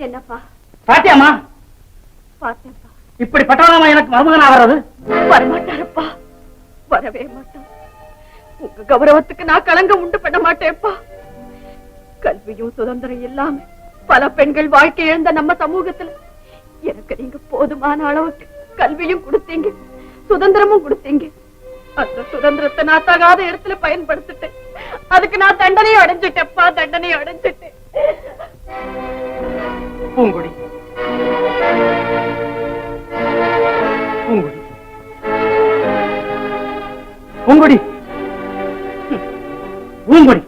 என்னப்பா பாத்தியாமா? பார்த்தேன்ப்பா. இப்படி பட்டவனாமா எனக்கு மருமகன் ஆகிறது? வரமாட்டாரப்பா, வரவே மாட்டான். உங்க கௌரவத்துக்கு நான் களங்கம் உண்டு பண்ண மாட்டேன்ப்பா. கல்வியும் சுதந்திரம் இல்லாம பல பெண்கள் வாழ்க்கை இழந்த நம்ம சமூகத்துல எனக்கு நீங்க போதுமான அளவுக்கு கல்வியும் கொடுத்தீங்க, சுதந்திரமும் கொடுத்தீங்க. அந்த சுதந்திரத்தை நான் தகாத இடத்துல பயன்படுத்திட்டேன். அதுக்கு நான் தண்டனையும் அடைஞ்சிட்டேன்ப்பா, தண்டனையும் அடைஞ்சிட்டேன். பூங்குடி, பூங்குடி, பூங்குடி, பூங்குடி,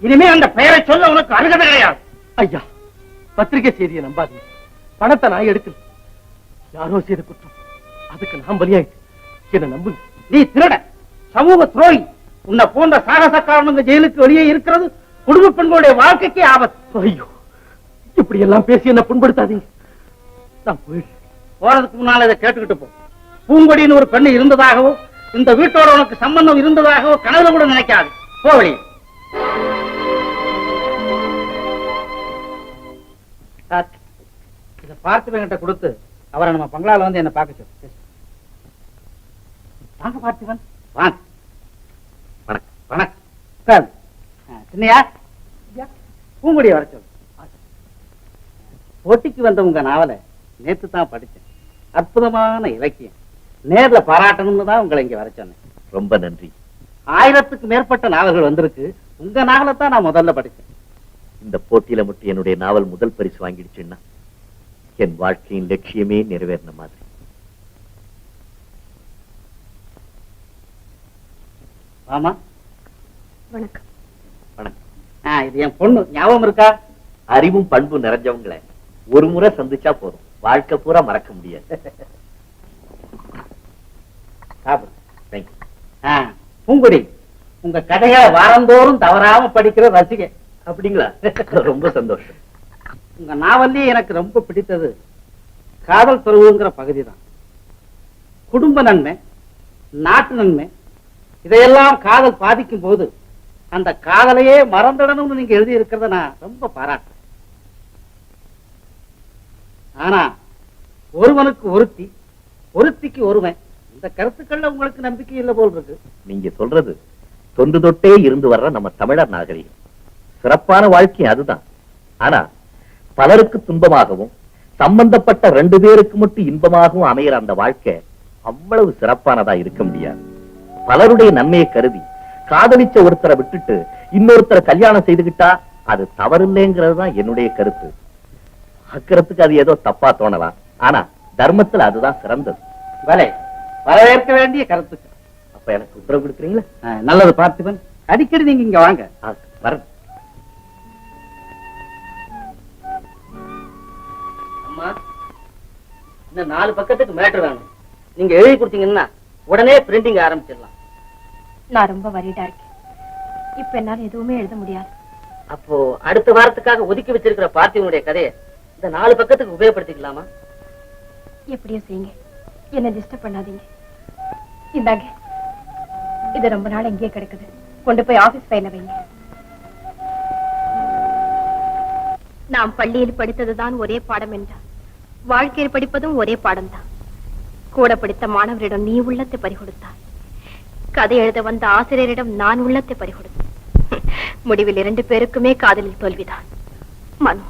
இனிமே அந்த பெயரை சொல்ல உனக்கு அருகதை கிடையாது. ஐயா, பத்திரிகை செய்தியை நம்பாதீங்க. பணத்தை நான் எடுக்கல, யாரோ செய்த குற்றம், அதுக்கு நான் பலியாயிட்டு. என்ன நம்புங்க. நீ திருட, சமூக துரோகி. உன்னை போன்ற சாகசக்காரனுங்க ஜெயிலுக்கு வெளியே இருக்கிறது குடும்ப பெண்களுடைய வாழ்க்கைக்கு ஆபத்து. ஐயோ, இப்படி எல்லாம் பேசி என்ன புண்படுத்தாதீங்க. நான் போறதுக்கு முன்னால இதை கேட்டுக்கிட்டு போ. பூங்கொடின்னு ஒரு பெண்ணு இருந்ததாகவோ இந்த வீட்டோட உனக்கு சம்பந்தம் இருந்ததாகவோ கனவுல கூட நினைக்காது. போவழி. இதை பார்த்திபன்கிட்ட கொடுத்து அவரை நம்ம பங்களால வந்து என்ன பார்க்க சொல்லு. வாங்க பார்த்திபன், வாங்க. வணக்கம். வணக்கம். சின்னையா, பூங்குடியை வர சொல்லு. போட்டிக்கு வந்த உங்க நாவலை நேத்து தான் படிச்சேன். அற்புதமான இலக்கியம். நேர்ல பாராட்டணும்னு தான் உங்களை இங்க வர சொன்னேன். ரொம்ப நன்றி. 1000க்கு மேற்பட்ட நாவல்கள் வந்திருக்கு. உங்க நாவலை தான் நான் முதல்ல படிச்சேன். இந்த போட்டியில மட்டும் என்னுடைய நாவல் முதல் பரிசு வாங்கிடுச்சுன்னா என் வாழ்க்கையின் லட்சியமே நிறைவேறின மாதிரி. ஆமா, வணக்கம். வணக்கம். இது என் பொண்ணு, ஞாபகம் இருக்கா? அறிவும் பண்பும் நிறைஞ்சவங்களை ஒரு முறை சந்திச்சா போதும், வாழ்க்கை பூரா மறக்க முடியாது. பூங்குடி, உங்க கதையை வாரந்தோறும் தவறாம படிக்கிற ரசிகை. அப்படிங்களா? ரொம்ப சந்தோஷம். உங்க நாவல்லே எனக்கு ரொம்ப பிடித்தது காதல் துறவுங்கிற பகுதி தான். குடும்ப நன்மை, நாட்டு நன்மை, இதையெல்லாம் காதல் பாதிக்கும் போது அந்த காதலையே மறந்துடணும்னு நீங்க எழுதி இருக்கிறத நான் ரொம்ப பாராட்டுறேன். ஆனா ஒருவனுக்கு ஒருத்தி, ஒருத்திக்கு ஒருவன், இந்த கருத்துக்கள்ல உங்களுக்கு நம்பிக்கை இல்லை போல் இருக்கு. நீங்க சொல்றது தொன்று தொட்டே இருந்து வர்ற நம்ம தமிழர் நாகரிகம். சிறப்பான வாழ்க்கை அதுதான். ஆனா பலருக்கு துன்பமாகவும் சம்பந்தப்பட்ட 2 பேருக்கு மட்டும் இன்பமாகவும் அமைகிற அந்த வாழ்க்கை அவ்வளவு சிறப்பானதா இருக்க முடியாது. பலருடைய நன்மையை கருதி காதலிச்ச ஒருத்தரை விட்டுட்டு இன்னொருத்தரை கல்யாணம் செய்துகிட்டா அது தவறில்லைங்கிறது தான் என்னுடைய கருத்து. அக்கறத்துக்கு அது ஏதோ தப்பா தோணலாம், ஆனா தர்மத்துல அதுதான் சிறந்தது. வரவேற்க வேண்டிய கருத்துக்கு. அப்ப எனக்கு உத்தரவு கொடுக்குறீங்களா? நல்லது பார்த்திபன், அடிக்கடி நீங்க இங்க வாங்க. வர. அம்மா, இன்னும் 4 பக்கத்துக்கு மேட்டர் வேணும். நீங்க எழுதி கொடுத்தீங்கன்னா உடனே பிரிண்டிங் ஆரம்பிச்சிடலாம். நான் ரொம்ப வரிடா இருக்கேன். இப்ப என்னால எதுவுமே எழுத முடியாது. அப்போ அடுத்த வாரத்துக்காக ஒதுக்கி வச்சிருக்கிற பார்த்திபனுடைய கதையை இந்த 4 பக்கத்துக்கு உபயோகப்படுத்திக்கலாமா? எப்படியும் செய்யுங்க, என்ன டிஸ்டர்ப் பண்ணாதீங்க. இந்தாங்க, இது ரொம்ப நாள் எங்கேயே கிடக்குது, கொண்டு போய் ஆபீஸ் ஃபைல்ல வைங்க. நாம் பள்ளியில் படித்ததுதான் ஒரே பாடம் என்றால் வாழ்க்கையில் படிப்பதும் ஒரே பாடம் தான். கூட படித்த மாணவரிடம் நீ உள்ளத்தை பறிகொடுத்தாய், கதை எழுத வந்த ஆசிரியரிடம் நான் உள்ளத்தை பறிகொடுத்தேன். முடிவில் 2 பேருக்குமே காதலில் தோல்விதான். மனு,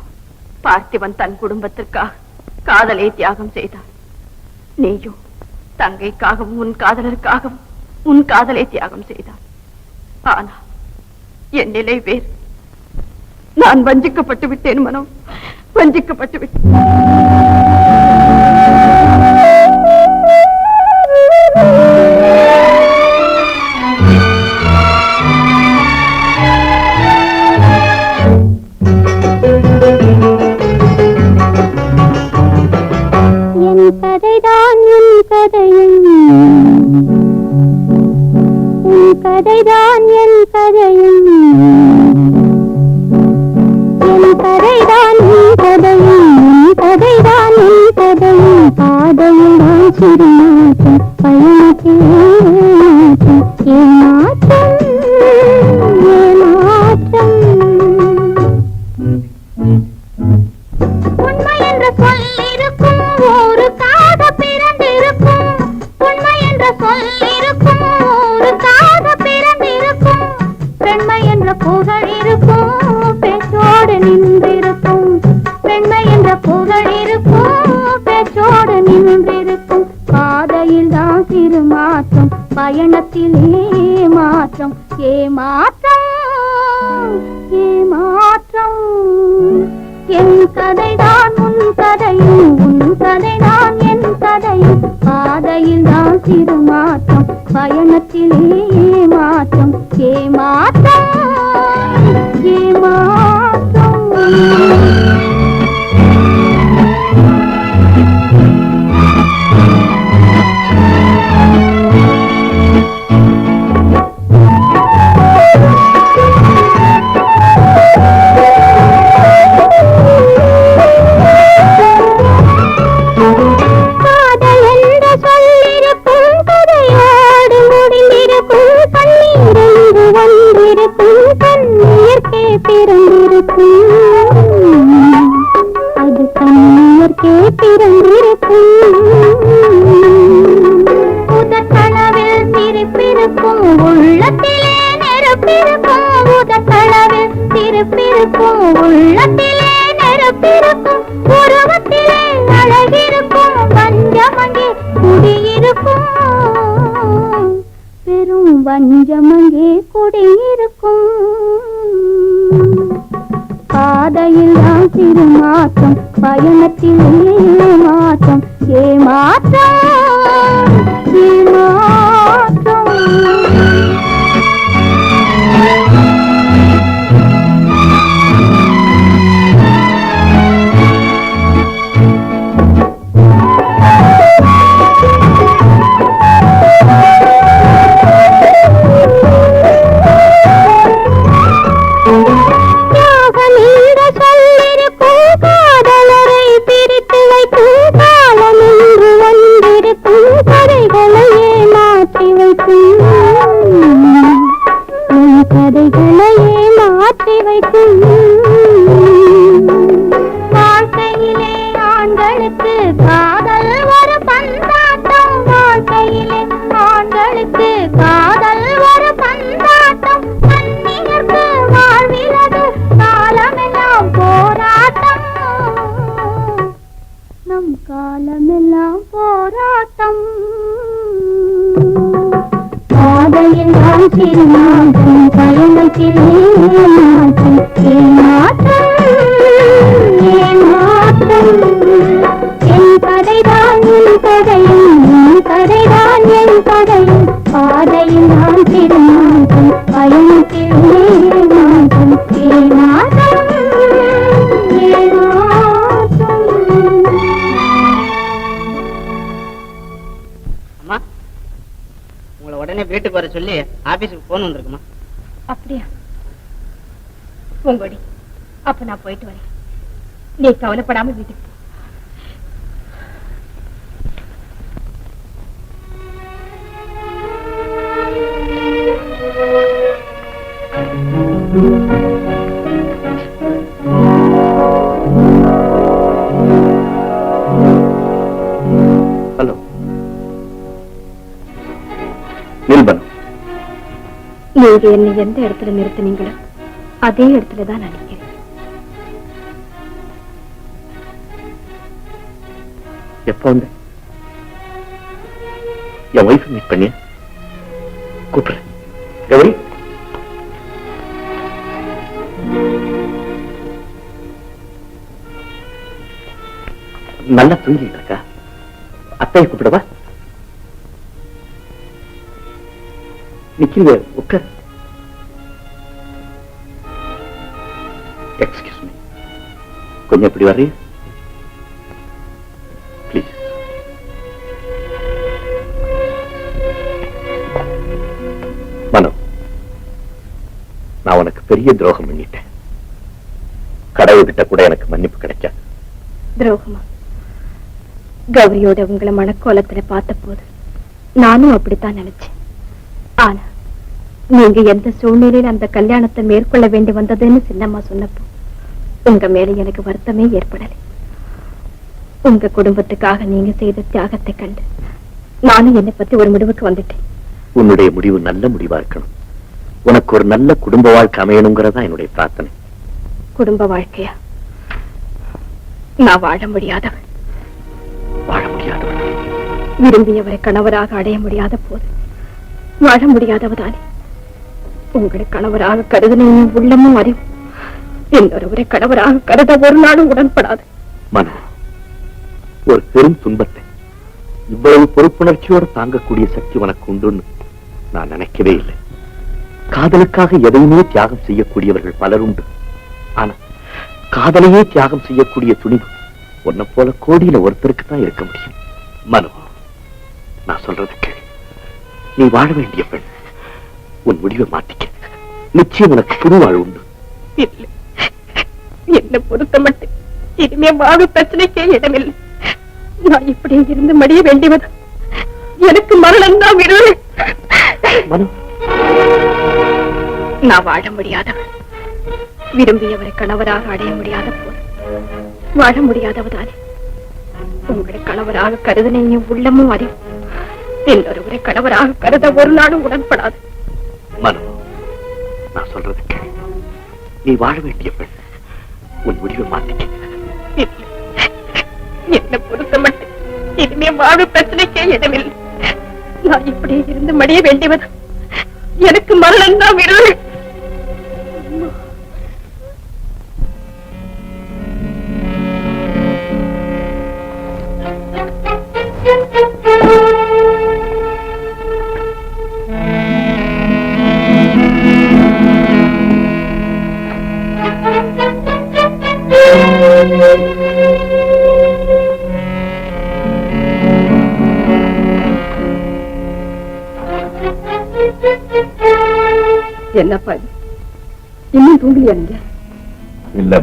பார்த்திபன் தன் குடும்பத்திற்காக காதலை தியாகம் செய்தான். நீயும் தங்கைக்காகவும் உன் காதலருக்காகவும் உன் காதலை தியாகம் செய்தான். ஆனா என் நிலை வேறு. நான் வஞ்சிக்கப்பட்டு விட்டேன் மனோ, வஞ்சிக்கப்பட்டு விட்டேன். என் கதைதான் உன் கதையும், உன் கதைதான் என் கதையும், என் கதைதான் உன் கதையும், உன் கதைதான் என் கதையும். பாதையில் நான் சிறுமாற்றம், பயணத்தில் ஏமாற்றம், ஏமாற்றம். பயணத்தில் ஏமாற்றம் ஏமாற்றம் ஏமாற்றம் என் கதைதான் உன் கதையும் உன் கதைதான் என் கதையும் பாதையில் தான் சிறு மாற்றம் பயணத்தில் ஏமாற்றம் ஏமாற்றம் ஏமாற்றம் அது கண்ணீர்க்கே பிறந்திருக்கும் உதட்டளவில் சிரிப்பிருக்கும் உள்ளத்திலே நெருப்பிருக்கும் உதட்டளவில் சிரிப்பிருக்கும் உள்ளத்திலே நெருப்பிருக்கும் உருவத்திலே அழகிருக்கும் வஞ்சமங்கே குடியிருக்கும் பெரும் வஞ்சமங்கே குடியிருக்கும் பாதையில் தான் சிறு மாற்றம் பயணத்தில் ஏமாற்றம் ஏமாற்றம் ஏமாற்றம் கதைகளையே மாற்றி வைக்கும் வாழ்க்கையிலே ஆண்களுக்கு காதல் ஒரு பந்தாட்டம் வாழ்க்கையிலே ஆண்களுக்கு காதல் ஒரு பந்தாட்டம் கண்ணியர்க்கு வாழ்விலது காலமெல்லாம் போராட்டம் நம் காலமெல்லாம் போராட்டம் பாதையில் தான் சிறு மாற்றம் பயணத்தில் ஏமாற்றம் ஏமாற்றம் ஏமாற்றம் என் கதைதான் என் கதையும் என் கதைதான் என் கதையும் பாதையில் தான் சிறு மாற்றம் பயணத்தில் ஏமாற்றம் ஏமாற்றம் ஏமாற்றம். உடனே வீட்டுக்கு வர சொல்லி ஆபீஸுக்கு போன் வந்திருக்குமா? அப்படியா? பூங்கொடி, அப்ப நான் போயிட்டு வரேன். நீ கவலைப்படாம வீட்டுக்கு போ. ஹலோ நில்பன், நீங்க என்னை எந்த இடத்துல நிறுத்தினீங்களோ அதே இடத்துலதான் நினைக்கிறேன். எப்ப வந்து என் ஒய்ஃப் மீட் பண்ணிய கூப்பிடுறேன். கௌரி, நல்லா தூங்கிட்டு இருக்கா? அத்தையை கூப்பிடவா? நிக்கிறீங்க, உட்கார். எக்ஸ்கியூஸ் மீ, கொஞ்சம் இப்படி வர்றீங்க ப்ளீஸ். மனோ, நான் உனக்கு பெரிய துரோகம் பண்ணிட்டேன். கடவுள்கிட்ட கூட எனக்கு மன்னிப்பு கிடைக்காது. துரோகமா? கௌரியோட உங்களை மனக்கோலத்துல பார்த்த போது நானும் அப்படித்தான் நினைச்சேன். ஆனா நீங்க எந்த சூழ்நிலையில் அந்த கல்யாணத்தை மேற்கொள்ள வேண்டி வந்ததுன்னு சின்னம்மா சொன்னப்போ உங்க மேல எனக்கு வருத்தமே ஏற்படலை. உங்க குடும்பத்துக்காக நீங்க செய்த தியாகத்தை கண்டு நானும் என்னை பத்தி ஒரு முடிவுக்கு வந்துட்டேன். உன்னுடைய முடிவு நல்ல முடிவா இருக்கணும். உனக்கு ஒரு நல்ல குடும்ப வாழ்க்கை அமையணுங்கிறதா என்னுடைய பிரார்த்தனை. குடும்ப வாழ்க்கையா? நான் வாழ முடியாதவன். வாழ முடியாதவன்? விரும்பியவரை கணவராக அடைய முடியாத போது வாழ முடியாதவதானே உங்களை கணவராக கருதினையும் உள்ளமும் அறிவும் இன்னொருவரை கணவராக கருத ஒரு நாளும் உடன்படாது. மனோ, ஒரு பெரும் துன்பத்தை இவ்வளவு பொறுப்புணர்ச்சியோடு தாங்கக்கூடிய சக்தி உனக்கு உண்டுன்னு நான் நினைக்கவே இல்லை. காதலுக்காக எதையுமே தியாகம் செய்யக்கூடியவர்கள் பலர் உண்டு. ஆனா காதலையே தியாகம் செய்யக்கூடிய துணிவு உன்னை போல கோடியில ஒருத்தருக்கு தான் இருக்க முடியும். மனோ, நான் சொல்றது கேளு. நீ வாழ வேண்டிய பெண். உன் முடிவை மாத்திக்க. நிச்சயம் உனக்கு புது வாழ் உண்டு. இல்லை, என்ன பொறுத்த மட்டும் இனிமே வாழ பிரச்சனைக்கே இடமில்லை. நான் இப்படி இருந்து மடிய வேண்டியது. எனக்கு மரணம் தான் விடுதலை. மனோ, நான் வாழ முடியாதவள். விரும்பியவரை கணவராக அடைய முடியாத போது வாழ முடியாதவதானே உங்களை கணவராக கருதினையும் உள்ளமும் அறிவும் இன்னொருவரை கணவராக கருத ஒரு நாளும் உடன்படாது. மனோ, நான் சொல்றது கேளு. நீ வாழ வேண்டிய பெண். உன் முடிவை மாத்திக்க. இல்லை, என்ன பொறுத்த மட்டும் இனிமே வாழ பிரச்சனைக்கே இடமில்லை. நான் இப்படி இருந்து மடிய வேண்டியது. எனக்கு மரணம் தான் விடுதலை. என்னப்பா இது? இன்னும் தூங்கலையா நீங்க? இல்ல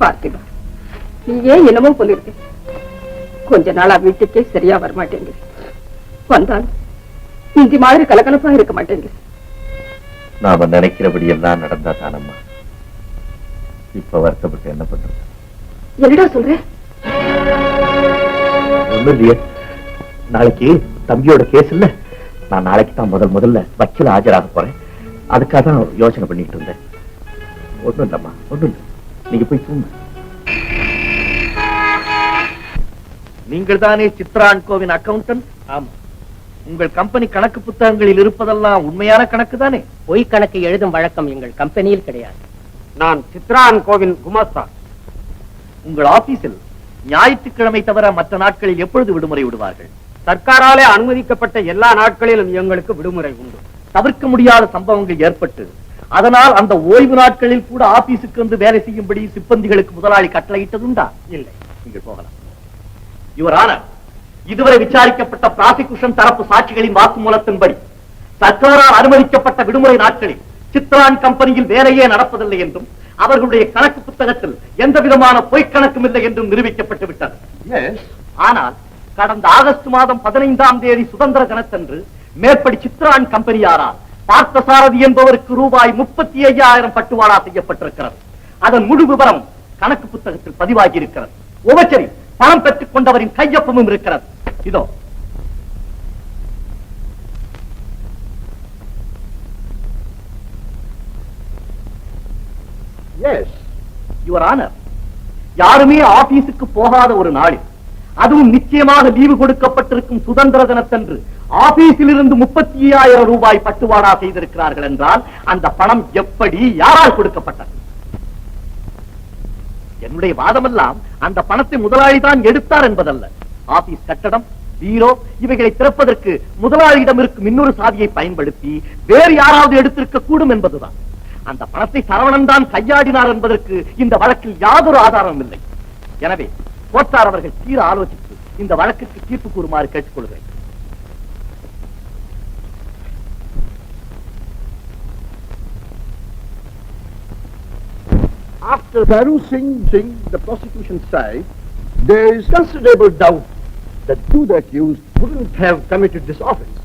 பார்த்திபா, நீ ஏன் என்னமோ போலிருக்கு. கொஞ்ச நாளா வீட்டுக்கே சரியா வரமாட்டேங்குது. வந்தாலும் இந்தி மாதிரி கலகலப்பா இருக்க மாட்டேங்குது. நாம நினைக்கிறபடி எல்லாம் நடந்தா தானம்மா. இப்ப வருத்தப்பட்டு என்ன பண்றது? என்னடா சொல்ற? ஒண்ணும் இல்லையே. நாளைக்கு தம்பியோட கேஸ் இல்ல. நான் நாளைக்கு தான் முதல்ல வக்கீல ஆஜராக போறேன். அதுக்காக தான் யோசனை பண்ணிட்டு இருந்தேன். ஒண்ணும் இல்லம்மா, ஒண்ணும் இல்லை. நீங்க போய் தூங்க. நீங்கள் தானே சித்ரான்கோவின் அக்கவுண்டன்ட்? ஆமா. உங்கள் கம்பெனி கணக்கு புத்தகங்களில் இருப்பதெல்லாம் உண்மையான கணக்கு தானே? பொய் கணக்கு எழுதும் வழக்கம் எங்கள் கம்பெனியில் கிடையாது. நான் சித்ரான்கோவின் குமாஸ்தா. உங்கள் ஆபீஸில் ஞாயிற்றுக்கிழமை தவிர மற்ற நாட்களில் எப்பொழுது விடுமுறை விடுவார்கள்? சர்க்காராலே அனுமதிக்கப்பட்ட எல்லா நாட்களிலும் எங்களுக்கு விடுமுறை உண்டு. தவிர்க்க முடியாத சம்பவங்கள் ஏற்பட்டு அதனால் அந்த ஓய்வு நாட்களில் கூட ஆபீஸுக்கு வந்து வேலை செய்யும்படி சிப்பந்திகளுக்கு முதலாளி கட்டளையிட்டதுண்டா? இல்லை. நீங்கள் போகலாம். யுவர் ஆனர், இதுவரை விசாரிக்கப்பட்ட பிராசிகுஷன் தரப்பு சாட்சிகளின் வாக்குமூலத்தின்படி சர்க்காரால் அனுமதிக்கப்பட்ட விடுமுறை நாட்களில் சித்ரான் கம்பெனியில் வேலையே நடப்பதில்லை என்றும் அவர்களுடைய கணக்கு புத்தகத்தில் எந்த விதமான பொய்க்கணக்கும் இல்லை என்றும் நிரூபிக்கப்பட்டு விட்டது. ஆனால் கடந்த ஆகஸ்ட் மாதம் 15ஆம் தேதி சுதந்திர தினத்தன்று மேற்படி சித்ரான் கம்பெனியாரால் பார்த்தசாரதி என்பவருக்கு ரூபாய் 35,000 பட்டுவாடா செய்யப்பட்டிருக்கிறது. அதன் முழு விவரம் கணக்கு புத்தகத்தில் பதிவாகி இருக்கிறது. உபச்சரி பணம் பெற்றுக் கொண்டவரின் கையொப்பமும் இருக்கிறது. இதோ. எஸ் யுவர் ஆனர், யாருமே ஆபீஸுக்கு போகாத ஒரு நாளில், அதுவும் நிச்சயமாக லீவு கொடுக்கப்பட்டிருக்கும் சுதந்திர தினத்தன்று ஆபீஸில் இருந்து 35,000 ரூபாய் பட்டுவாடா செய்திருக்கிறார்கள் என்றால் அந்த பணம் எப்படி, யாரால் கொடுக்கப்பட்டது? என்னுடைய வாதமெல்லாம் அந்த பணத்தை முதலாளி தான் எடுத்தார் என்பதல்ல. ஆபீஸ் கட்டடம், பீரோ இவைகளை திறப்பதற்கு முதலாளியிடம் இருக்கும் இன்னொரு சாவியை பயன்படுத்தி வேறு யாராவது எடுத்திருக்க கூடும் என்பதுதான். அந்த பணத்தை சரவணன் தான் கையாடினார் என்பதற்கு இந்த வழக்கில் யாதொரு ஆதாரமும் இல்லை. எனவே கோட்டார் அவர்கள் தீர ஆலோசித்து இந்த வழக்குக்கு தீர்ப்பு கூறுமாறு கேட்டுக்கொள்கிறேன். After perusing the prosecution side, there is considerable doubt that two accused wouldn't have committed this offense.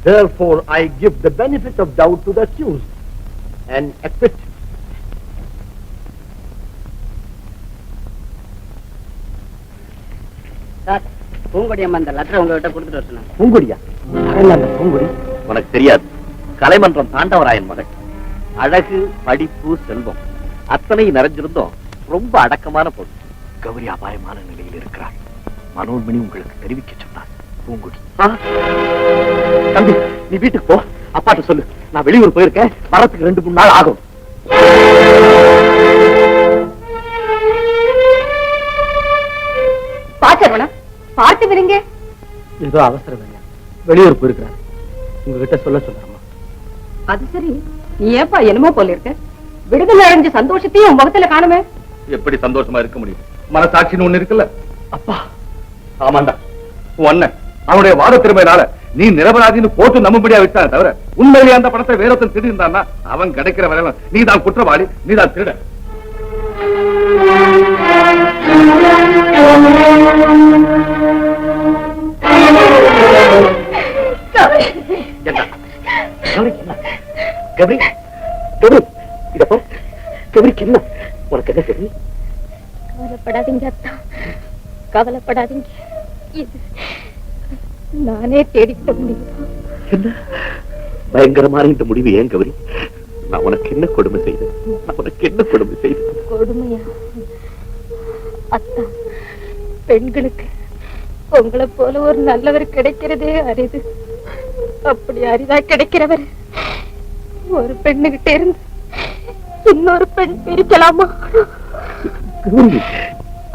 Therefore, I give the benefit of doubt to the accused and acquit him. Sir, Poongodi அம்மா அந்த letter உங்ககிட்ட கொடுத்துட்டு வர சொன்னாங்க. பூங்குடியா? பூங்குடி உனக்கு தெரியாது. கலைமன்றம் தாண்டவராயன் மகள். அழகு, படிப்பு, செல்வம் அத்தனை நிறைஞ்சிருந்தோம். ரொம்ப அடக்கமான பொண்ணு. கௌரி அபாயமான நிலையில் இருக்கிறார். மனோன்மணி உங்களுக்கு தெரிவிக்க சொன்னார். பூங்குடி. தம்பி, நீ வீட்டுக்கு போ, அப்பாட்ட சொல்லு நான் வெளியூர் போயிருக்கேன், வரத்துக்கு 2-3 நாள் ஆகும். பாச்சர்வனா பார்த்து விடுங்க. ஏதோ அவசரம் வேணும், வெளியூர் போயிருக்கிறார், உங்ககிட்ட சொல்லுறமா. அது சரி, நீ ஏப்பா என்னமோ போல இருக்க? விடுதலை அடைஞ்ச சந்தோஷத்தையும் உன் முகத்துல காணுமே. எப்படி சந்தோஷமா இருக்க முடியும்? மனசாட்சின்னு ஒண்ணு இருக்குல்ல. அப்பா, ஆமாண்டா, அண்ணன் அவனுடைய வாத திறமையினால நீ நிரபராதின்னு போட்டு நம்பும்படியா விட்டான் தவிர, உண்மையிலே அந்த பணத்தை வேறொருத்தன் திருடிஇருந்தான்னா அவன் கிடைக்கிற வரையிலும் நீ தான் குற்றவாளி, நீ தான் திருட. கபரி, இதப்போ கபரிக்கு என்ன உனக்கு என்ன சரி? கவலைப்படாதீங்க அத்தா, கவலைப்படாதீங்க. இது நானே தேடிக்கிட்ட முடியும். என்ன பயங்கரமான இந்த முடிவு ஏன் கௌரி? நான் உனக்கு என்ன கொடுமை செய்தேன்? உனக்கு என்ன கொடுமை செய்தேன்? கொடுமையா அத்தா? பெண்களுக்கு உங்களை போல ஒரு நல்லவர் கிடைக்கிறதே அரிது. அப்படி அரிதா கிடைக்கிறவர் ஒரு பெண்ணுகிட்ட இருந்து இன்னொரு பெண் பிரிக்கலாமா?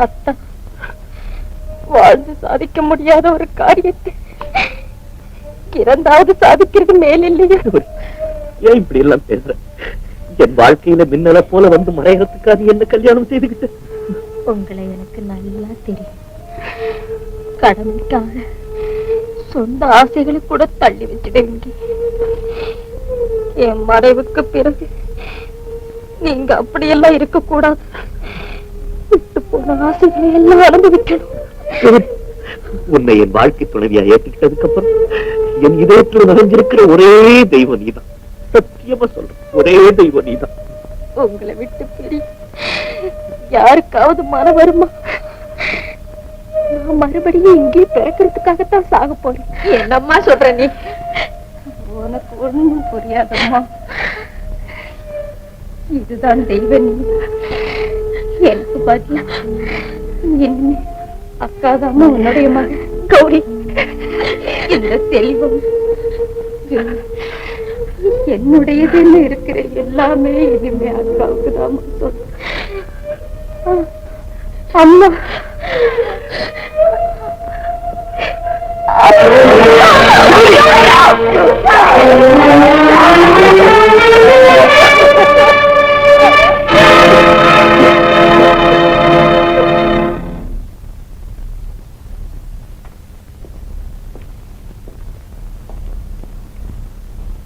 அத்தா, வாழ்ந்து சாதிக்க முடியாத ஒரு காரியத்தை இறந்தாவது சாதிக்கிறது மேல் இல்லையா? ஏன் இப்படி எல்லாம் பேசுற? என் வாழ்க்கையில மின்னல போல வந்து மறையறதுக்கு அது என்ன கல்யாணம் செய்துகிட்ட? உங்களை எனக்கு நல்லா தெரியும். கடமைக்காக சொந்த ஆசைகளை கூட தள்ளி வச்சிடுவீங்க. என் மறைவுக்கு பிறகு நீங்க அப்படியெல்லாம் இருக்க கூடாது. விட்டு போன ஆசைகளை எல்லாம் அனுபவிக்கணும். உன்னை என் வாழ்க்கை துணைவியா ஏற்றுக்கிட்டதுக்கு அப்புறம் என் இதயத்தில் நிறைஞ்சிருக்கிற ஒரே தெய்வம் நீதான். சத்தியமா சொல்றேன், ஒரே தெய்வம் நீதான். உங்களை விட்டு பிரி யாருக்காவது மனம் வருமா? நான் மறுபடியும் இங்கே பிறக்கிறதுக்காகத்தான் சாக போறேன். என்னம்மா சொல்ற நீ? உனக்கு ஒண்ணும் புரியாதம்மா. இதுதான் தெய்வ நீ. எனக்கு பதிலா இனிமே அக்காதாம்மா உன்னுடைய மகன் கௌரி. இந்த செல்வம் என்னுடையதுன்னு இருக்கிற எல்லாமே இனிமே அக்காவுக்கு தான் சொல். அம்மா,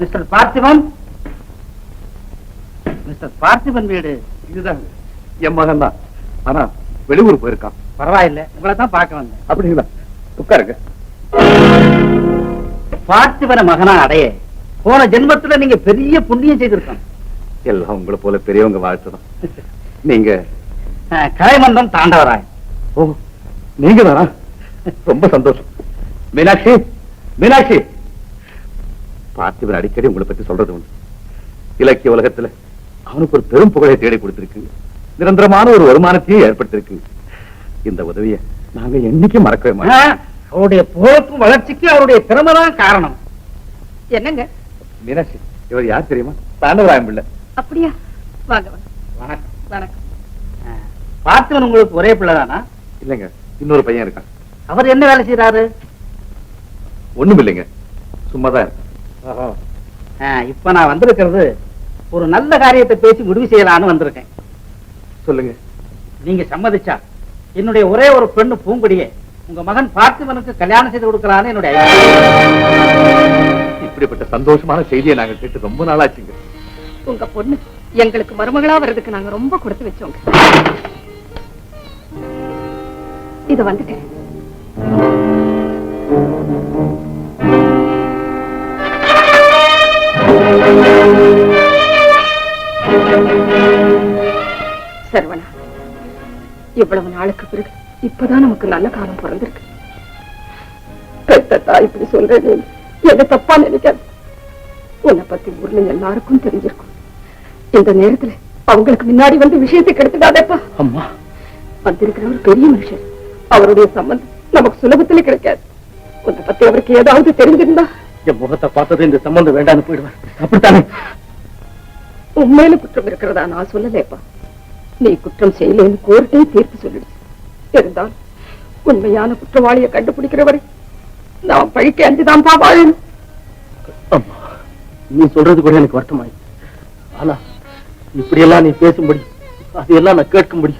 மிஸ்டர் பார்த்திபன், மிஸ்டர் பார்த்திபன் வீடு இதுதான் என் மகன் தான். ஆனா வெளியூர் போயிருக்கான். பரவாயில்லை, உங்களை தான் பார்க்க வந்தேன். அப்படிங்களா? உட்காருங்க. பார்த்திபன மகனா அடைய போன ஜென்மத்துல நீங்க பெரிய புண்ணியம் செய்திருக்கோம். எல்லாம் உங்களை போல பெரியவங்க வாழ்த்துதான். நீங்க கலைமன்றம் தாண்டவராய். ஓ, நீங்க தானா? ரொம்ப சந்தோஷம். மீனாட்சி, மீனாட்சி, பார்த்திபன் அடிக்கடி உங்களை பத்தி சொல்றது உண்டு. இலக்கிய உலகத்துல அவனுக்கு ஒரு பெரும் புகழை தேடி கொடுத்திருக்கு, நிரந்தரமான ஒரு வருமானத்தையும் ஏற்படுத்திருக்கு. இந்த உதவியை நாங்க என்னைக்கும் மறக்கவே மாட்டோம். அவருடைய புகழுக்கும் வளர்ச்சிக்கு அவருடைய திறமைதான் காரணம். என்னங்க? மீனாட்சி, இவர் யார் தெரியுமா? தாண்டவராயன் பிள்ளை. அப்படியா? வாங்க வாங்க. வணக்கம். வணக்கம். பார்த்திபன் உங்களுக்கு ஒரே பிள்ளைதானா? இல்லைங்க, இன்னொரு பையன் இருக்கான். அவர் என்ன வேலை செய்யறாரு? ஒண்ணும் இல்லைங்க, சும்மாதான் இருக்கு. இப்ப நான் வந்திருக்கிறது ஒரு நல்ல காரியத்தை பேசி முடிவு செய்யலான்னு வந்திருக்கேன். சொல்லுங்க. நீங்க சம்மதிச்சா என்னுடைய ஒரே ஒரு பெண்ணு பூங்குடியை உங்க மகன் பார்த்திபனுக்கு கல்யாணம் செய்து கொடுக்கலான்னு என்னுடைய இப்படிப்பட்ட சந்தோஷமான செய்தியை நாங்க கேட்டு ரொம்ப நாளாச்சுங்க. உங்க பொண்ணு எங்களுக்கு மருமகளா வர்றதுக்கு நாங்க ரொம்ப கொடுத்து வச்சோங்க. இது வந்துட்டேன். சரவணா, இவ்வளவு நாளுக்கு பிறகு இப்பதான் நமக்கு நல்ல காலம் பிறந்திருக்கு. பெத்த தாய் இப்படி சொல்றது என்ன தப்பா நினைக்காது. உன்னை பத்தி ஊர்ல எல்லாருக்கும் தெரிஞ்சிருக்கும். இந்த நேரத்துல அவங்களுக்கு முன்னாடி வந்து விஷயத்தை கெடுத்துடாதேப்பா. அம்மா, வந்திருக்கிற ஒரு பெரிய மனுஷன், அவருடைய சம்பந்தம் நமக்கு சுலபத்துல கிடைக்காது. உன்னை பத்தி அவருக்கு ஏதாவது தெரிஞ்சிருந்தா என் முகத்தை பார்த்தது இந்த சம்பந்தம் வேண்டான்னு போயிடுவேன். அப்படித்தானே? உண்மையில குற்றம் இருக்கிறதா நான் சொல்லலேப்பா. நீ குற்றம் செய்யலன்னு கோர்ட்டே தீர்ப்பு சொல்லிடுச்சு. இருந்தால் உண்மையான குற்றவாளியை கண்டுபிடிக்கிற வரை நான் பழிக்க அஞ்சுதான் வாழணும். அம்மா, நீ சொல்றது கூட எனக்கு வருத்தமாயி. ஆனா இப்படியெல்லாம் நீ பேசும்படி அதையெல்லாம் நான் கேட்கும்படி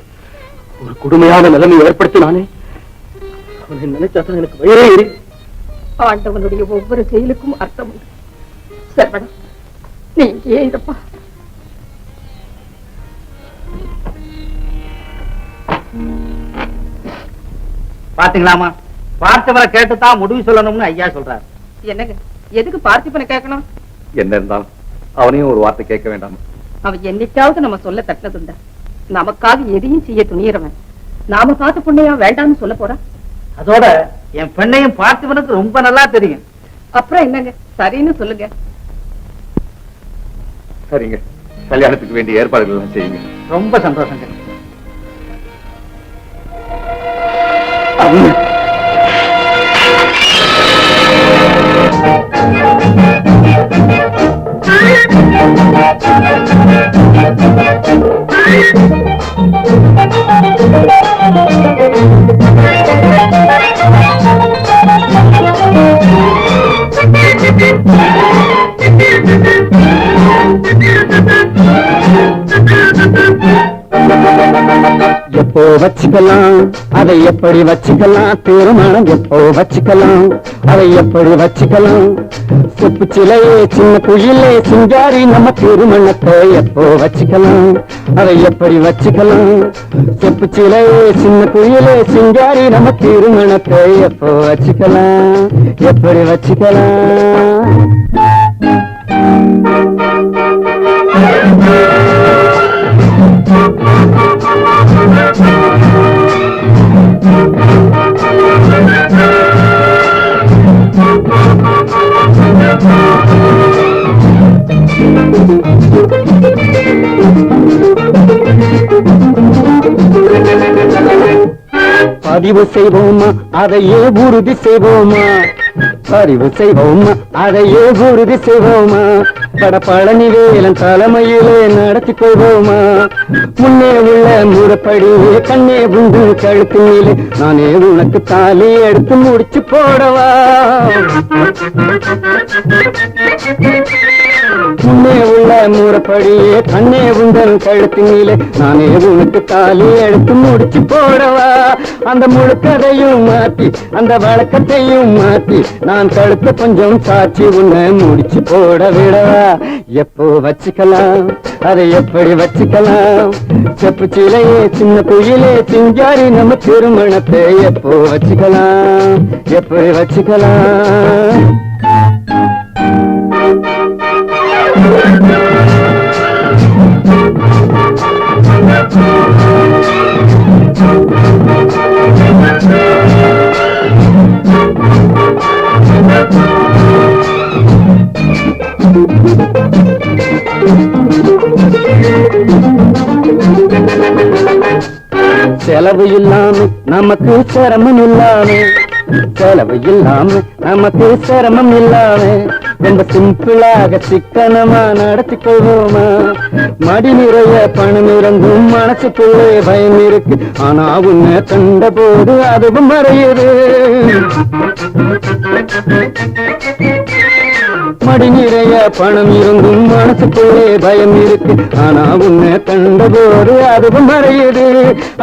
ஒரு கொடுமையான நிலைமை ஏற்படுத்தி நானே அவனை நினைச்சாதான் எனக்கு வயிறே எரி. ஆண்டவனுடைய ஒவ்வொரு செயலுக்கும் அர்த்தம் உண்டு. சரவணா, நீ இங்கேயே இருப்பா. பாத்தீங்களாமா, பார்த்தவரை கேட்டுதான் முடிவு சொல்லணும்னு ஐயா சொல்றாரு. என்னங்க, எதுக்கு பார்த்திபனை கேட்கணும்? என்ன இருந்தாலும் அவனையும் ஒரு வார்த்தை கேட்க வேண்டாம். அவன் என்னைக்காவது நம்ம சொல்ல தட்டினதுண்டா? நமக்காக எதையும் செய்ய துணியறவன் நாம பார்த்த பொண்ணையா வேண்டாம்னு சொல்ல போறான்? அதோட என் பெண்ணையும் பார்த்திபனுக்கு ரொம்ப நல்லா தெரியும். அப்புறம் என்னங்க, சரின்னு சொல்லுங்க. சரிங்க, கல்யாணத்துக்கு வேண்டிய ஏற்பாடுகள் எல்லாம் செய்யுங்க. ரொம்ப சந்தோஷங்க. எப்போ வச்சுக்கலாம், அதை எப்படி வச்சுக்கலாம், திருமணம் எப்போ வச்சுக்கலாம், அதை எப்படி வச்சுக்கலாம், செப்பு சிலையே சின்ன குயிலே சிங்காரி நம்ம திருமணத்தை எப்போ வச்சுக்கலாம், அதை எப்படி வச்சுக்கலாம், செப்பு சிலையே சின்ன குயிலே சிங்காரி நம்ம திருமணத்தை எப்போ வச்சுக்கலாம், எப்படி வச்சுக்கலாம். பதிவு செய்வோமா, அதையே உறுதி செய்வோமா, பதிவு செய்வோமா, அதையே உறுதி செய்வோமா, பட பழனி வேலன் தலைமையிலே நடத்தி கொள்வோமா, முன்னே உள்ள முறைப்படியே கண்ணே உண்டு கழுத்தினிலே நானே உனக்கு தாலி எடுத்து முடிச்சு போடவா, முன்னே உள்ள முறைப்படியே கண்ணே உந்தன் கழுத்தினிலே நானே உனக்கு தாலி எடுத்து முடிச்சு போடவா, அந்த முழுக்கதையும் மாத்தி அந்த வழக்கத்தையும் மாத்தி நான் கழுத்து கொஞ்சம் சாட்சி உன்னை முடிச்சு போட விடவா, எப்போ வச்சுக்கலாம், அதை எப்படி வச்சுக்கலாம், செப்பு சிலையே சின்ன குயிலே சிங்காரி நம்ம திருமணத்தை எப்போ வச்சுக்கலாம், எப்படி வச்சுக்கலாம். செலவு இல்லாம நமக்கு சிரமம் இல்லாம, செலவு இல்லாம நமக்கு சிரமம் இல்லாம ரொம்ப சிம்பிளாக சிக்கனமா நடத்தி கொள்வோமா, மடி நிறைய பணம் இறங்கும் மனசுக்குள்ளே பயம் இருக்கு, ஆனா உன்னை கண்ட போது அதுவும் மறையுது, மடி நிறைய பணம் இருந்தும் மனசுக்குள்ளே பயம் இருக்கு, ஆனா உன்னை கண்ட போது அதுவும் மறையுது,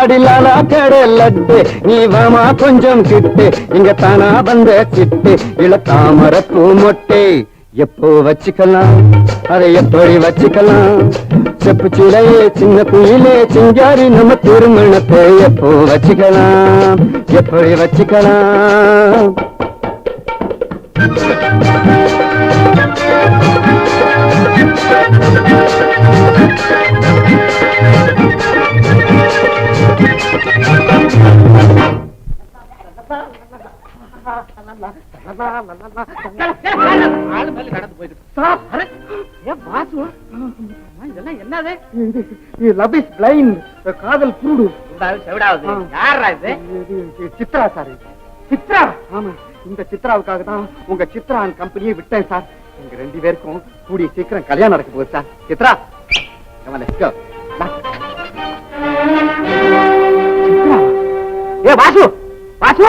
அடிலாலா கடலட்டு நீ வாமா கொஞ்சம் கிட்டு, இங்க தானா வந்த சிட்டு இளத்தாமர பூ மொட்டை எப்போ வச்சுக்கலாம், அதை எப்படி வச்சுக்கலாம், செப்பு சிலையே சின்ன குயிலே சிங்காரி நம்ம திருமணத்தை எப்போ வச்சுக்கலாம், எப்படி வச்சுக்கலாம். காதல் குருடு யாரா இது? சித்ரா சார். சித்ரா? ஆமா, இந்த சித்ராவுக்காக தான் உங்க சித்ரா கம்பெனியை விட்டேன் சார். உங்க 2 பேருக்கும் கூடிய சீக்கிரம் கல்யாணம் நடக்க போகுது sir. Chitra, come on, let's go. Chitra, ஏ வாசு, வாசு,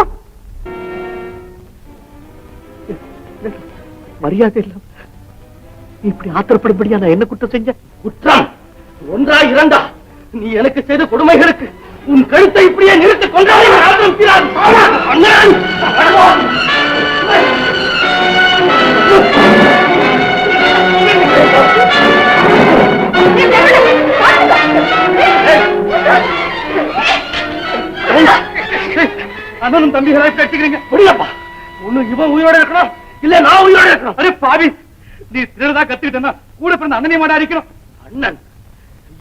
மரியாதை இல்ல. இப்படி ஆத்திரப்படும்படியா நான் என்ன குற்றம் செஞ்சேன்? குற்றம் ஒன்றா இரண்டா? நீ எனக்கு செய்த கொடுமைகளுக்கு உன் கழுத்தை இப்படியே நிறுத்திக் கொண்டால் அண்ணனும் தம்பிகளை கட்டிக்கிறீங்க. முடியப்பா, ஒண்ணு இவன் உயிரோட இருக்கணும், இல்ல நான் உயிரோட இருக்கணும். அரே பாவி, நீ திருடதா கத்துக்கிட்டா கூட பிறந்த அண்ணனே மாட அடிக்கணும். அண்ணன்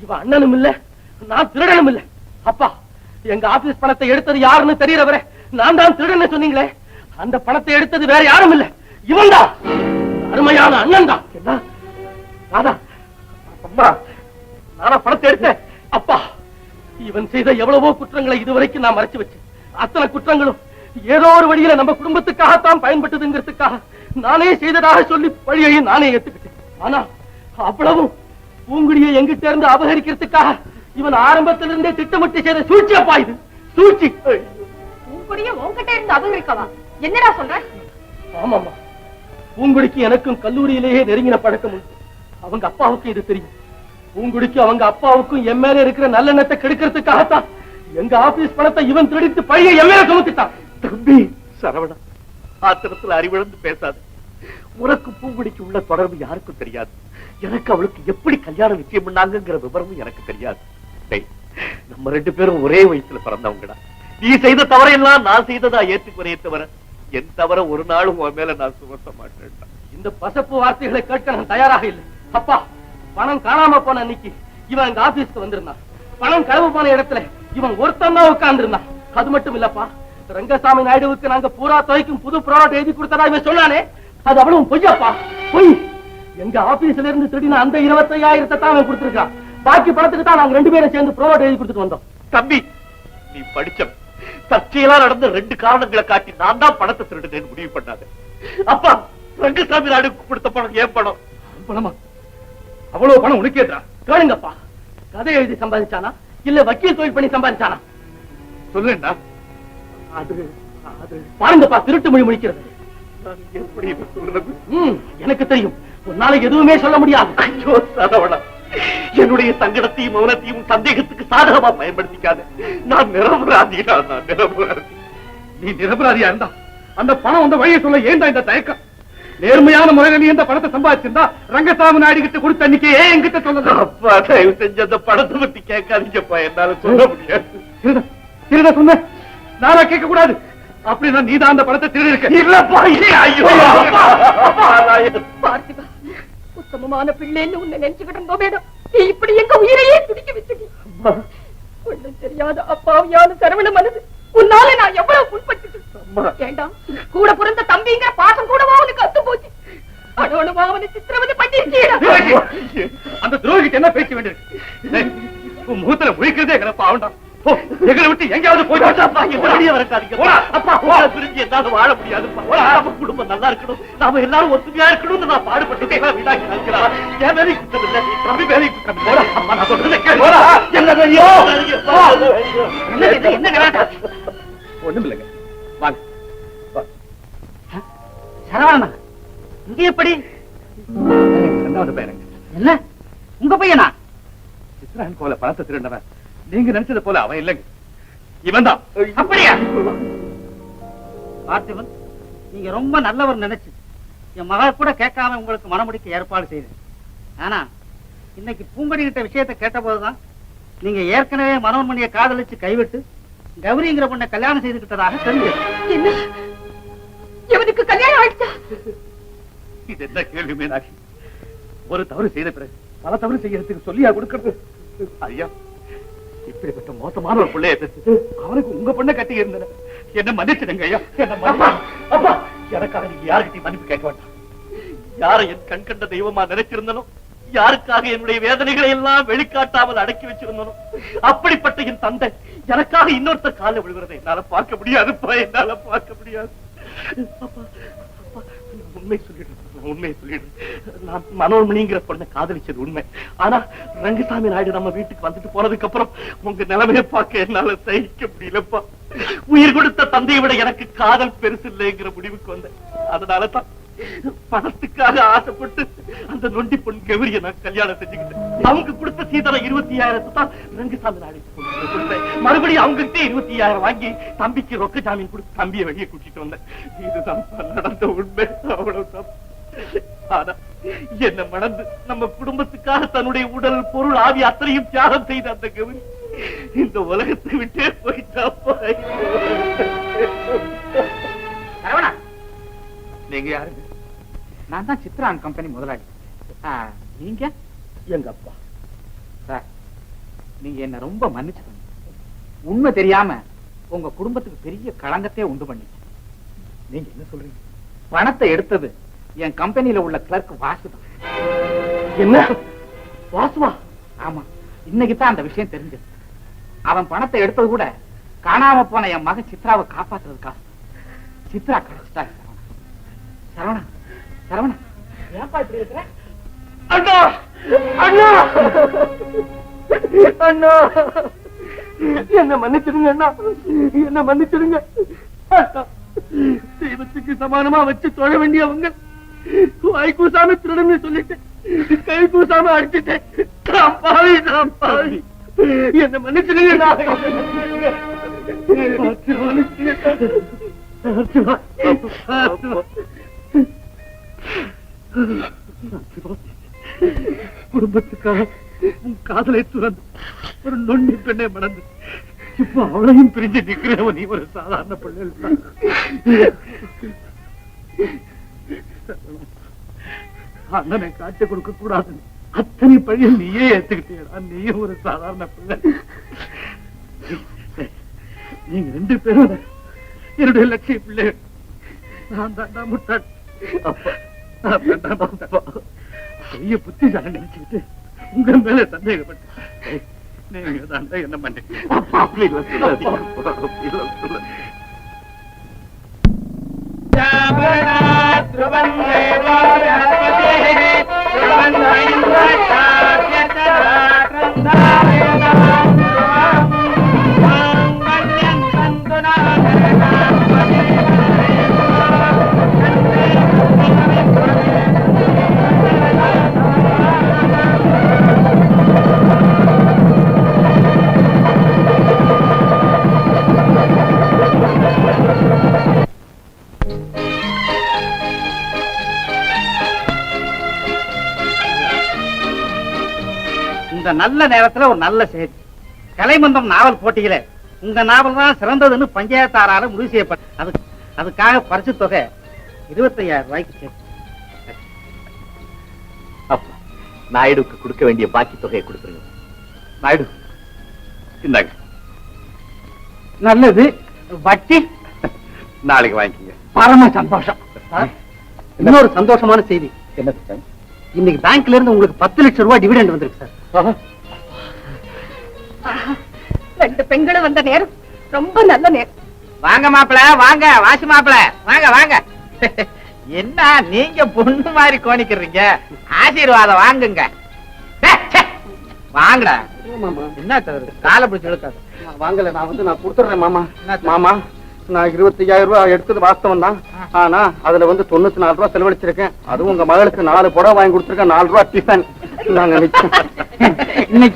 இவன் அண்ணனும் இல்ல, நான் திருடனும் இல்ல. அப்பா, எங்க ஆபீஸ் பணத்தை எடுத்தது யாருன்னு தெரியறவரை நான் தான் திருடன்னு சொன்னீங்களே, அந்த பணத்தை எடுத்தது வேற யாரும் இல்ல, இவன் தான். அருமையான அண்ணன் தான். என்ன அம்மா, நானா பணத்தை எடுத்தேன்? அப்பா, இவன் செய்த எவ்வளவோ குற்றங்களை இதுவரைக்கும் நான் மறைச்சு வச்சேன். அத்தனை குற்றங்களும் ஏதோ ஒரு வழியில நம்ம குடும்பத்துக்காகத்தான் பயன்பட்டதுங்கிறதுக்காக நானே செய்ததாக சொல்லி வழியையும் நானே ஏத்துக்கிட்டேன். ஆனா அவ்வளவும் பூங்குடியை எங்கிட்ட இருந்து அபகரிக்கிறதுக்காக இவன் ஆரம்பத்திலிருந்தே திட்டமிட்டு செய்த சூழ்ச்சி. அப்பா, இது சூழ்ச்சி. பூங்குடியை உன்கிட்ட இருந்து அபகரிக்கவா? என்னடா சொல்ற? ஆமாமா, பூங்குடிக்கு எனக்கும் கல்லூரியிலேயே நெருங்கின பழக்கம் உண்டு. அவங்க அப்பாவுக்கும் இது தெரியும். பூங்குடிக்கு அவங்க அப்பாவுக்கும் என் மேல இருக்கிற நல்லெண்ணத்தை கெடுக்கிறதுக்காகத்தான் எங்க ஆபீஸ் பணத்தை இவன் திருடித்து பழைய என் மேல சுமத்திட்டான். தம்பி சரவணா, ஆத்திரத்துல அறிவிழந்து பேசாது. உனக்கு பூங்குடிக்கு உள்ள தொடர்பு யாருக்கும் தெரியாது. எனக்கு அவளுக்கு எப்படி கல்யாணம் நிச்சயம் பண்ணாங்கிற விவரமும் எனக்கு தெரியாது. நம்ம 2 பேரும் ஒரே வயசுல பிறந்தவங்கடா. நீ செய்த தவறையெல்லாம் நான் செய்ததா ஏற்றுக்குறையே தவிர என் தவிர ஒரு நாளும் உன் மேல நான் சுமத்த மாட்டேன். இந்த பசப்பு வார்த்தைகளை கேட்க நான் தயாராக இல்லை. அப்பா, பணம் காணாம போன அன்னைக்கு இவன் எங்க ஆபீஸ்க்கு வந்திருந்தான். பணம் களவு போன இடத்துல இவன் ஒருத்தன் தான் உட்கார்ந்து இருந்தான். அது மட்டும் இல்லப்பா, ரங்கசாமி நாயுடுவுக்கு நாங்க பூரா துவைக்கும் புது ப்ராடக்ட் எழுதி கொடுத்ததா இவன் சொன்னானே, அது அவ்வளவு பொய்யாப்பா, பொய். எங்க ஆபீஸ்ல இருந்து திருடின அந்த 25,000 தான் அவன் கொடுத்திருக்கான். பாக்கி பணத்துக்கு தான் நாங்க 2 பேரும் சேர்ந்து ப்ராடக்ட் எழுதி கொடுத்துட்டு வந்தோம். தம்பி, நீ படிச்ச தற்செயலா நடந்த 2 காரணங்களை காட்டி நான் தான் பணத்தை திருடுனேன்னு முடிவு பண்ணாத. அப்பா, ரங்கசாமி நாயுடுக்கு கொடுத்த பணம் ஏன் பணம்? பணமா? அவ்வளவு பணம் உனக்கேதா? கேளுங்கப்பா, கதை எழுதி சம்பாதிச்சானா இல்ல வக்கீல் தொழில் பண்ணி சம்பாதிச்சானா? சொல்லுண்டா. அது அது பாருங்கப்பா, திருட்டு மொழி முடிக்கிறது. நான் எப்படி சொல்றது? எனக்கு தெரியும், உன்னால எதுவுமே சொல்ல முடியாது. ஐயோ சரவணா, என்னுடைய சங்கடத்தையும் மௌனத்தையும் சந்தேகத்துக்கு சாதகமா பயன்படுத்திக்காத. நான் நிரபராதிடா, நான் நிரபராதி. நீ நிரபராதியா இருந்தா அந்த பணம் வந்த வழியை சொல்ல ஏன்டா இந்த தயக்கம்? நேர்மையான முறையில நீ இந்த பணத்தை சம்பாதிச்சிருந்தா ரங்கசாமி நாயுடு கிட்ட கொடுத்த அன்னைக்கு ஏன் என்கிட்ட சொல்லுங்க? அப்பா, தயவு செஞ்சு அந்த பணத்தை பத்தி கேட்காதீங்கப்பா, என்னால சொல்ல முடியாது. திருட சொன்ன நானா கேட்க கூடாது? அப்படின்னா நீதான் அந்த பணத்தை திருடி இருக்க. இல்லப்பா, ஐயோ பார்த்திபா, உத்தமமான பிள்ளைன்னு உன்னை நினைச்சுக்கிட்டு இருந்தோமேடா, நீ இப்படி எங்க உயிரையே துடிக்க வச்சுட்டி. ஒண்ணும் தெரியாத அப்பாவியான சரவண மனது உன்னால நான் எவ்வளவு புண்பட்டு. ஏண்டா, கூட பிறந்த தம்பிங்கிற பாசம் கூடவா அவனுக்கு அத்து போச்சு? அடவனவா அவனை சித்திரவதை பண்ணிருக்கீடா. அந்த துரோகிட்ட என்ன பேச வேண்டியிருக்கு? உன் முகத்துல முழிக்கிறதே எங்களை பாவண்டா. எங்களை விட்டு எங்கேயாவது பிரிஞ்சு என்னால வாழ முடியாது. நம்ம குடும்பம் நல்லா இருக்கணும், நாம எல்லாரும் ஒத்துமையா இருக்கணும்னு நான் பாடுபட்டு வீடாக்கி நினைக்கிறேன். என் வேலைக்கு குற்றம் இல்லை, தம்பி வேலைக்கு குற்றம் இல்லை. அம்மா, நான் சொல்றதை கேளு. ஒண்ணும் இல்லைங்க, வாங்க. சரவணா, இங்க எப்படி? ரெண்டாவது பையனுங்க. என்ன, உங்க பையனா? சித்ரான் போல பணத்தை திருண்டவன் நீங்க நினைச்சது போல அவன் இல்லைங்க, இவன் தான். அப்படியா? பார்த்திபன், நீங்க ரொம்ப நல்லவர் நினைச்சு என் மகள் கூட கேட்காம உங்களுக்கு மனமுடிக்க ஏற்பாடு செய்தேன். ஆனா இன்னைக்கு பூங்கொடி கிட்ட விஷயத்தை கேட்ட போதுதான் நீங்க ஏற்கனவே மனோன்மணியை காதலிச்சு கைவிட்டு கௌரிங்கிற பொண்ணை கல்யாணம் செய்துகிட்டதாக தெரிஞ்சது. என்ன, இவனுக்கு கல்யாணம் ஆயிடுச்சா? இது என்ன கேள்வி மீனாட்சி? ஒரு தவறு செய்த பிறகு பல தவறு செய்யறதுக்கு சொல்லியா கொடுக்கிறது? ஐயா, இப்படிப்பட்ட மோசமான ஒரு பிள்ளைய பெற்று அவனுக்கு உங்க பொண்ணை கட்டி இருந்தன. என்ன மன்னிச்சிடுங்க ஐயா. அப்பா, எனக்காக நீங்க யாருக்கிட்டையும் மன்னிப்பு கேட்க வேண்டாம். யாரை என் கண் கண்ட தெய்வமா நினைச்சிருந்தனோ, யாருக்காக என்னுடைய வேதனைகளை எல்லாம் வெளிக்காட்டாமல் அடக்கி வச்சிருந்தனோ, அப்படிப்பட்ட என் தந்தை எனக்காக இன்னொருத்தர் கால விழுகிறதை என்னால பார்க்க முடியாதுப்பா, என்னால பார்க்க முடியாது. அப்பா, அப்பா, நான் உண்மை சொல்லிடுறேன். நான் மனோன்மணிங்கிற பொண்ணை காதலிச்சது உண்மை. ஆனா ரங்கசாமி நாயுடு நம்ம வீட்டுக்கு வந்துட்டு போனதுக்கு அப்புறம் உங்க நிலைமையை பார்க்க என்னால சகிக்க முடியலப்பா. உயிர் கொடுத்த தந்தையை விட எனக்கு காதல் பெருசு இல்லைங்கிற முடிவுக்கு வந்தேன். அதனாலதான் பணத்துக்காக ஆசைப்பட்டு அந்த நொண்டி பொண்ணு கௌரிய நான் கல்யாணம் செஞ்சுக்கிட்டேன். அவங்க கொடுத்த சீதனம் 20,000 தான் ரங்கசாமி நாயுடு கொடுத்தேன். மறுபடியும் அவங்க கிட்ட 20,000 வாங்கி தம்பிக்கு ரொக்க ஜாமீன் கொடுத்து தம்பியை வெளியே கூட்டிட்டு வந்தேன். இதுதான் நடந்த உண்மை, அவ்வளவுதான். ஆனா என்ன மணந்து நம்ம குடும்பத்துக்காக தன்னுடைய உடல் பொருள் ஆவி அத்தனையும் தியாகம் செய்த அந்த கௌரி இந்த உலகத்தை விட்டே போயிட்டாப்பா. நீங்க யாருங்க? நான் தான் சித்ரான் கம்பெனி முதலாளி. நீங்க? எங்க அப்பா. சார், நீங்க என்ன ரொம்ப மன்னிச்சுக்கணும். உண்மை தெரியாம உங்க குடும்பத்துக்கு பெரிய களங்கத்தையே உண்டு பண்ணி. நீங்க என்ன சொல்றீங்க? பணத்தை எடுத்தது என் கம்பெனியில உள்ள கிளர்க் வாசுதான். என்ன வாசுவா? ஆமா, இன்னைக்கு தான் அந்த விஷயம் தெரிஞ்சது. அவன் பணத்தை எடுத்தது கூட காணாம போன என் மகன் சித்ராவை காப்பாத்துறதுக்காக. சித்ரா கிடைச்சிட்டா. சரவணா, சரவணா, ஏன்பா இப்படி இருக்கிற? அண்ணா, அண்ணா, அண்ணா, என்ன மன்னிச்சிடுங்க அண்ணா, என்ன மன்னிச்சிடுங்க. தெய்வத்துக்கு சமானமா வச்சு தொழ வேண்டியவங்க வாய் கூசாம திருடன்னு சொல்லிட்டு கை கூசாம அடிச்சுட்டேன். நான் பாவி. என்ன மன்னிச்சிடுங்க. குடும்பத்துக்காக உன் காதலை துறந்து ஒரு நொண்டி பெண்ணை மணந்து இப்ப அவளையும் பிரிஞ்சு நிக்கிறவன் நீ ஒரு சாதாரண பிள்ளை. அண்ணனை காட்சி கொடுக்க கூடாது, அத்தனை பழியும் நீயே ஏத்துக்கிட்டேடா. நீயும் ஒரு சாதாரண பிள்ளை. நீங்க 2 பேரும் என்னுடைய லட்சிய பிள்ளை. நான் தான் முட்டாள். பெரிய புத்திசாலி நினைச்சுக்கிட்டு உங்க மேல சந்தேகப்பட்டேன். நீங்க தான் என்ன பண்ணீங்க? இந்த நல்ல நேரத்துல ஒரு நல்ல செய்தி. கலைமந்தம் நாவல் போட்டியில உங்க நாவல் தான் சிறந்ததுன்னு பஞ்சாயத்தாரால முடிவு செய்யப்பட்டது. அதுக்காக பரிசு தொகை 25,000 ரூபாய்க்கு சேர்த்து. அப்பா, நாயுடுக்கு கொடுக்க வேண்டிய பாக்கி தொகையை கொடுத்துருங்க. நாயுடு, இந்தாங்க. நல்லது. வட்டி நாளைக்கு வாங்கிக்கங்க. பரம சந்தோஷம். இன்னொரு சந்தோஷமான செய்தி. என்ன சார்? இன்னைக்கு பேங்க்ல இருந்து உங்களுக்கு 10 லட்சம் ரூபாய் டிவிடெண்ட் வந்திருக்கு சார். 2 பெண்களும் வந்த நேரம் ரொம்ப நல்ல நேரம். வாங்க மாப்பிள, வாங்க வாசி மாப்பிள, வாங்க வாங்க. என்ன நீங்க பொண்ணு மாதிரி கோணிக்கிறீங்க? ஆசீர்வாதம் வாங்குங்க. வாங்கடா. என்ன காலை பிடிச்சு இழுக்காது. வாங்கல, நான் கொடுத்துறேன் மாமா. மாமா, நான் 25,000 ரூபாய் எடுத்தது வாஸ்தவம் தான். ஆனா அதுல 94 ரூபாய் செலவழிச்சிருக்கேன். அதுவும் உங்க மகளுக்கு 4 புடவை வாங்கி கொடுத்துருக்கேன், 4 ரூபாய் டிஃபன். நாங்க நிச்சயம் இன்னைக்கு